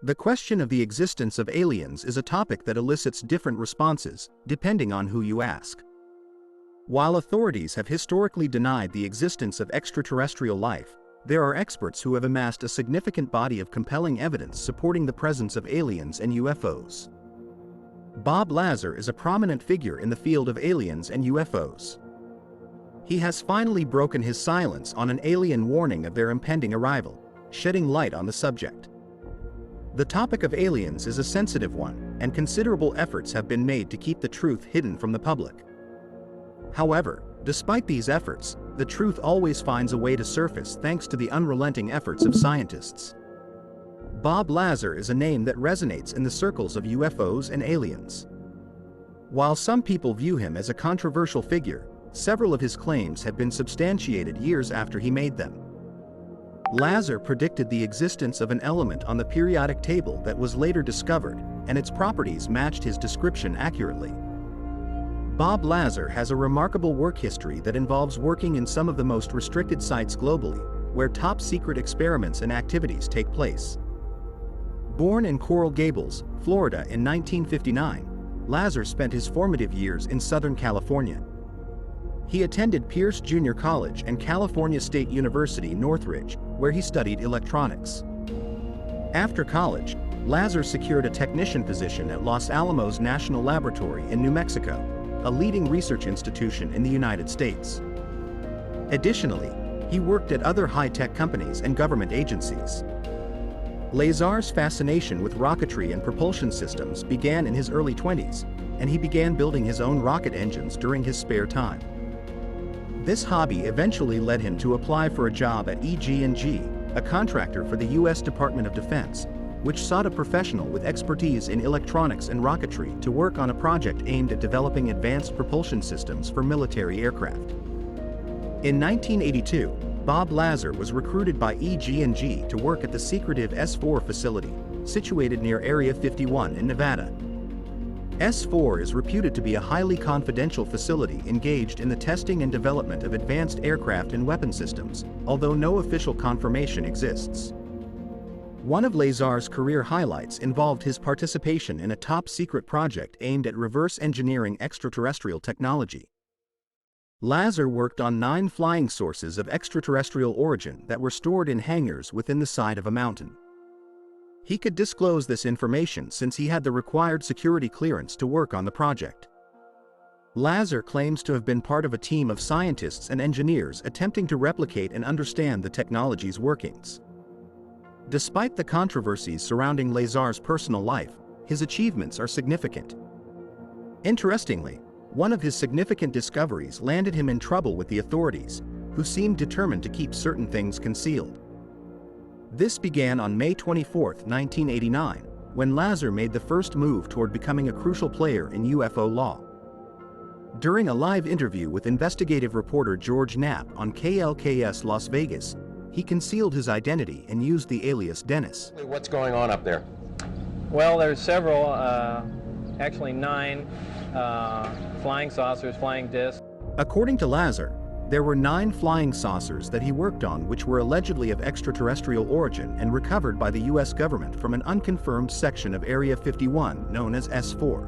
The question of the existence of aliens is a topic that elicits different responses, depending on who you ask. While authorities have historically denied the existence of extraterrestrial life, there are experts who have amassed a significant body of compelling evidence supporting the presence of aliens and UFOs. Bob Lazar is a prominent figure in the field of aliens and UFOs. He has finally broken his silence on an alien warning of their impending arrival, shedding light on the subject. The topic of aliens is a sensitive one, and considerable efforts have been made to keep the truth hidden from the public. However, despite these efforts, the truth always finds a way to surface thanks to the unrelenting efforts of scientists. Bob Lazar is a name that resonates in the circles of UFOs and aliens. While some people view him as a controversial figure, several of his claims have been substantiated years after he made them. Lazar predicted the existence of an element on the periodic table that was later discovered, and its properties matched his description accurately. Bob Lazar has a remarkable work history that involves working in some of the most restricted sites globally, where top-secret experiments and activities take place. Born in Coral Gables, Florida in 1959, Lazar spent his formative years in Southern California. He attended Pierce Junior College and California State University, Northridge, where he studied electronics. After college, Lazar secured a technician position at Los Alamos National Laboratory in New Mexico, a leading research institution in the United States. Additionally, he worked at other high-tech companies and government agencies. Lazar's fascination with rocketry and propulsion systems began in his early 20s, and he began building his own rocket engines during his spare time. This hobby eventually led him to apply for a job at EG&G, a contractor for the U.S. Department of Defense, which sought a professional with expertise in electronics and rocketry to work on a project aimed at developing advanced propulsion systems for military aircraft. In 1982, Bob Lazar was recruited by EG&G to work at the secretive S4 facility, situated near Area 51 in Nevada. S4 is reputed to be a highly confidential facility engaged in the testing and development of advanced aircraft and weapon systems, although no official confirmation exists. One of Lazar's career highlights involved his participation in a top-secret project aimed at reverse engineering extraterrestrial technology. Lazar worked on 9 flying sources of extraterrestrial origin that were stored in hangars within the side of a mountain. He could disclose this information since he had the required security clearance to work on the project. Lazar claims to have been part of a team of scientists and engineers attempting to replicate and understand the technology's workings. Despite the controversies surrounding Lazar's personal life, his achievements are significant. Interestingly, one of his significant discoveries landed him in trouble with the authorities, who seemed determined to keep certain things concealed. This began on May 24, 1989, when Lazar made the first move toward becoming a crucial player in UFO law. During a live interview with investigative reporter George Knapp on KLKS Las Vegas, he concealed his identity and used the alias Dennis. What's going on up there? Well, there's several, actually 9 flying saucers, flying discs. According to Lazar, there were 9 flying saucers that he worked on which were allegedly of extraterrestrial origin and recovered by the U.S. government from an unconfirmed section of Area 51 known as S4.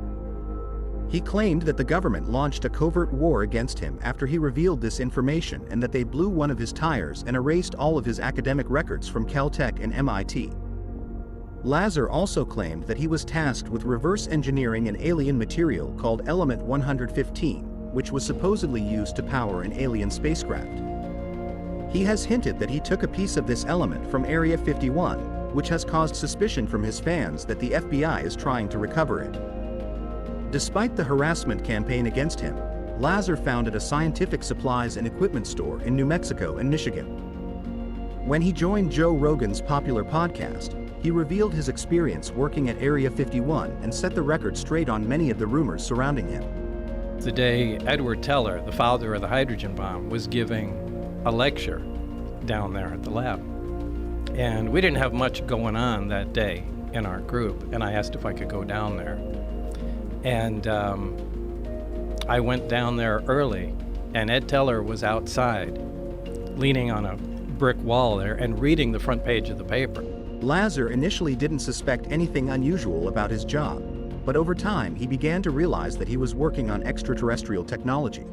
He claimed that the government launched a covert war against him after he revealed this information and that they blew one of his tires and erased all of his academic records from Caltech and MIT. Lazar also claimed that he was tasked with reverse engineering an alien material called Element 115, which was supposedly used to power an alien spacecraft. He has hinted that he took a piece of this element from Area 51, which has caused suspicion from his fans that the FBI is trying to recover it. Despite the harassment campaign against him, Lazar founded a scientific supplies and equipment store in New Mexico and Michigan. When he joined Joe Rogan's popular podcast, he revealed his experience working at Area 51 and set the record straight on many of the rumors surrounding him. The day Edward Teller, the father of the hydrogen bomb, was giving a lecture down there at the lab. And we didn't have much going on that day in our group, and I asked if I could go down there. And I went down there early, and Ed Teller was outside, leaning on a brick wall there and reading the front page of the paper. Lazar initially didn't suspect anything unusual about his job, but over time he began to realize that he was working on extraterrestrial technology.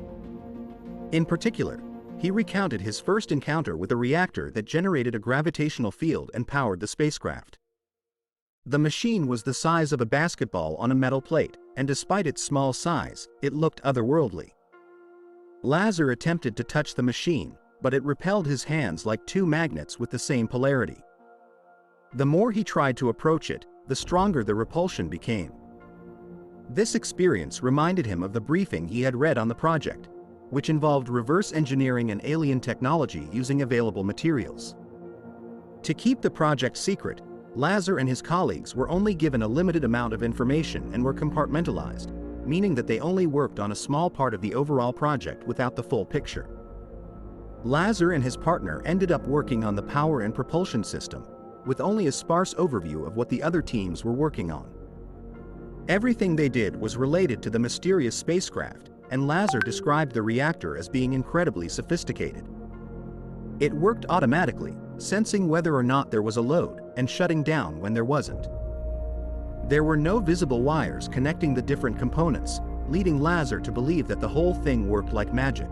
In particular, he recounted his first encounter with a reactor that generated a gravitational field and powered the spacecraft. The machine was the size of a basketball on a metal plate, and despite its small size, it looked otherworldly. Lazar attempted to touch the machine, but it repelled his hands like two magnets with the same polarity. The more he tried to approach it, the stronger the repulsion became. This experience reminded him of the briefing he had read on the project, which involved reverse engineering and alien technology using available materials. To keep the project secret, Lazar and his colleagues were only given a limited amount of information and were compartmentalized, meaning that they only worked on a small part of the overall project without the full picture. Lazar and his partner ended up working on the power and propulsion system, with only a sparse overview of what the other teams were working on. Everything they did was related to the mysterious spacecraft, and Lazar described the reactor as being incredibly sophisticated. It worked automatically, sensing whether or not there was a load, and shutting down when there wasn't. There were no visible wires connecting the different components, leading Lazar to believe that the whole thing worked like magic.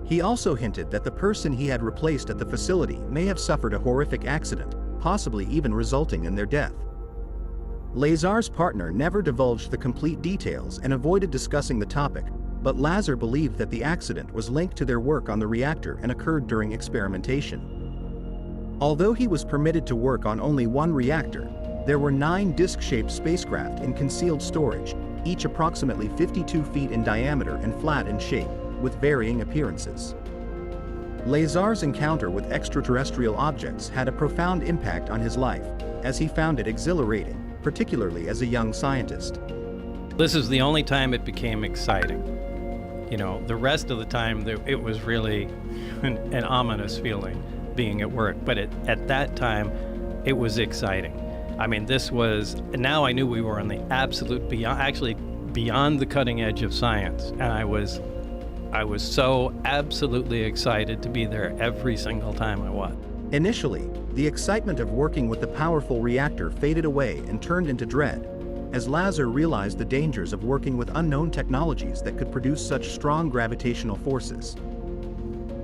He also hinted that the person he had replaced at the facility may have suffered a horrific accident, possibly even resulting in their death. Lazar's partner never divulged the complete details and avoided discussing the topic, but Lazar believed that the accident was linked to their work on the reactor and occurred during experimentation. Although he was permitted to work on only one reactor, there were 9 disc-shaped spacecraft in concealed storage, each approximately 52 feet in diameter and flat in shape, with varying appearances. Lazar's encounter with extraterrestrial objects had a profound impact on his life, as he found it exhilarating, particularly as a young scientist. This is the only time it became exciting. You know, the rest of the time it was really an ominous feeling being at work, but at that time it was exciting. I mean, now I knew we were on the absolute beyond the cutting edge of science, and I was so absolutely excited to be there every single time I was. Initially, the excitement of working with the powerful reactor faded away and turned into dread, as Lazar realized the dangers of working with unknown technologies that could produce such strong gravitational forces.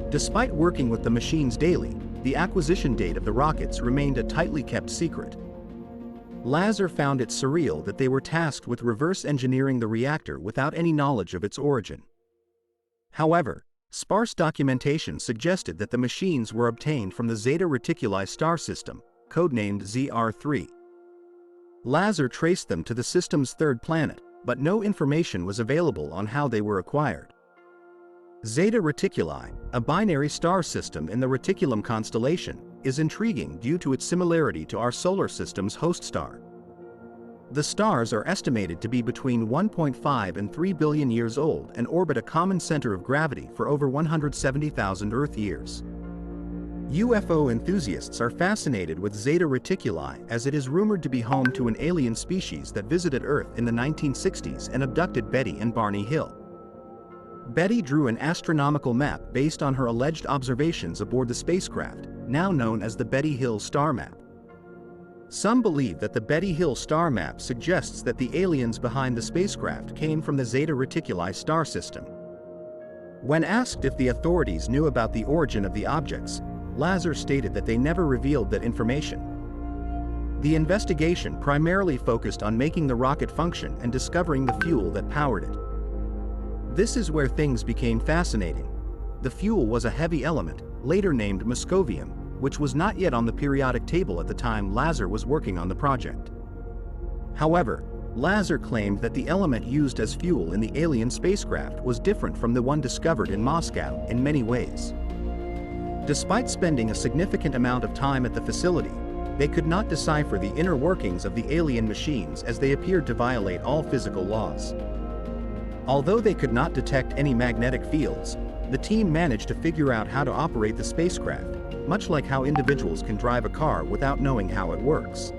Despite working with the machines daily, the acquisition date of the rockets remained a tightly kept secret. Lazar found it surreal that they were tasked with reverse engineering the reactor without any knowledge of its origin. However, sparse documentation suggested that the machines were obtained from the Zeta Reticuli star system, codenamed ZR3. Lazar traced them to the system's third planet, but no information was available on how they were acquired. Zeta Reticuli, a binary star system in the Reticulum constellation, is intriguing due to its similarity to our solar system's host star. The stars are estimated to be between 1.5 and 3 billion years old and orbit a common center of gravity for over 170,000 Earth years. UFO enthusiasts are fascinated with Zeta Reticuli as it is rumored to be home to an alien species that visited Earth in the 1960s and abducted Betty and Barney Hill. Betty drew an astronomical map based on her alleged observations aboard the spacecraft, now known as the Betty Hill star map. Some believe that the Betty Hill star map suggests that the aliens behind the spacecraft came from the Zeta Reticuli star system. When asked if the authorities knew about the origin of the objects, Lazar stated that they never revealed that information. The investigation primarily focused on making the rocket function and discovering the fuel that powered it. This is where things became fascinating. The fuel was a heavy element, later named moscovium, which was not yet on the periodic table at the time Lazar was working on the project. However, Lazar claimed that the element used as fuel in the alien spacecraft was different from the one discovered in Moscow in many ways. Despite spending a significant amount of time at the facility, they could not decipher the inner workings of the alien machines as they appeared to violate all physical laws. Although they could not detect any magnetic fields, the team managed to figure out how to operate the spacecraft, much like how individuals can drive a car without knowing how it works.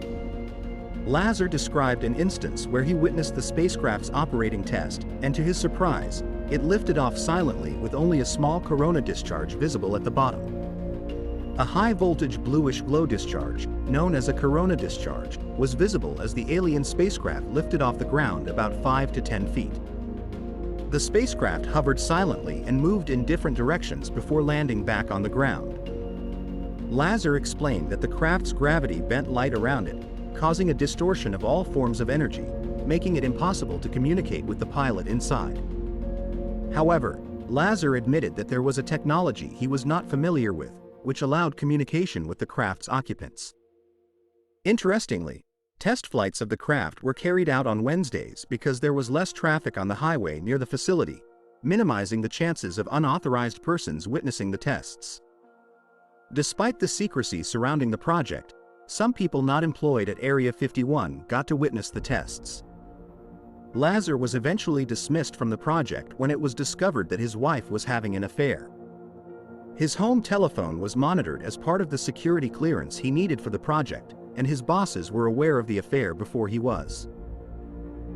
Lazar described an instance where he witnessed the spacecraft's operating test, and to his surprise, it lifted off silently with only a small corona discharge visible at the bottom. A high-voltage bluish glow discharge, known as a corona discharge, was visible as the alien spacecraft lifted off the ground about 5 to 10 feet. The spacecraft hovered silently and moved in different directions before landing back on the ground. Lazar explained that the craft's gravity bent light around it, causing a distortion of all forms of energy, making it impossible to communicate with the pilot inside. However, Lazar admitted that there was a technology he was not familiar with, which allowed communication with the craft's occupants. Interestingly, test flights of the craft were carried out on Wednesdays because there was less traffic on the highway near the facility, minimizing the chances of unauthorized persons witnessing the tests. Despite the secrecy surrounding the project, some people not employed at Area 51 got to witness the tests. Lazar was eventually dismissed from the project when it was discovered that his wife was having an affair. His home telephone was monitored as part of the security clearance he needed for the project, and his bosses were aware of the affair before he was.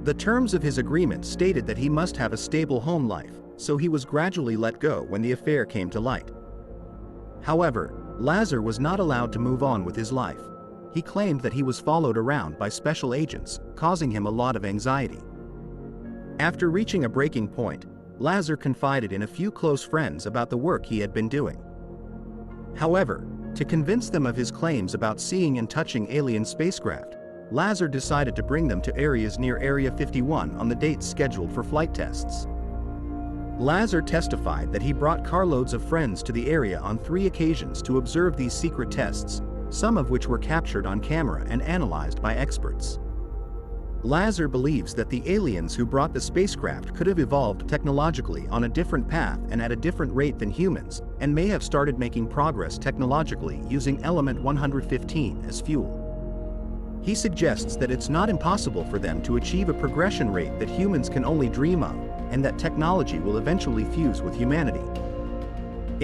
The terms of his agreement stated that he must have a stable home life, so he was gradually let go when the affair came to light. However, Lazar was not allowed to move on with his life. He claimed that he was followed around by special agents, causing him a lot of anxiety. After reaching a breaking point, Lazar confided in a few close friends about the work he had been doing. However, to convince them of his claims about seeing and touching alien spacecraft, Lazar decided to bring them to areas near Area 51 on the dates scheduled for flight tests. Lazar testified that he brought carloads of friends to the area on 3 occasions to observe these secret tests, some of which were captured on camera and analyzed by experts. Lazar believes that the aliens who brought the spacecraft could have evolved technologically on a different path and at a different rate than humans, and may have started making progress technologically using element 115 as fuel. He suggests that it's not impossible for them to achieve a progression rate that humans can only dream of, and that technology will eventually fuse with humanity.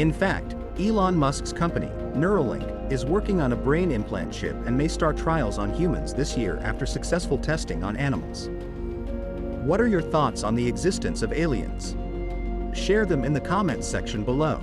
In fact, Elon Musk's company, Neuralink, is working on a brain implant chip and may start trials on humans this year after successful testing on animals. What are your thoughts on the existence of aliens? Share them in the comments section below.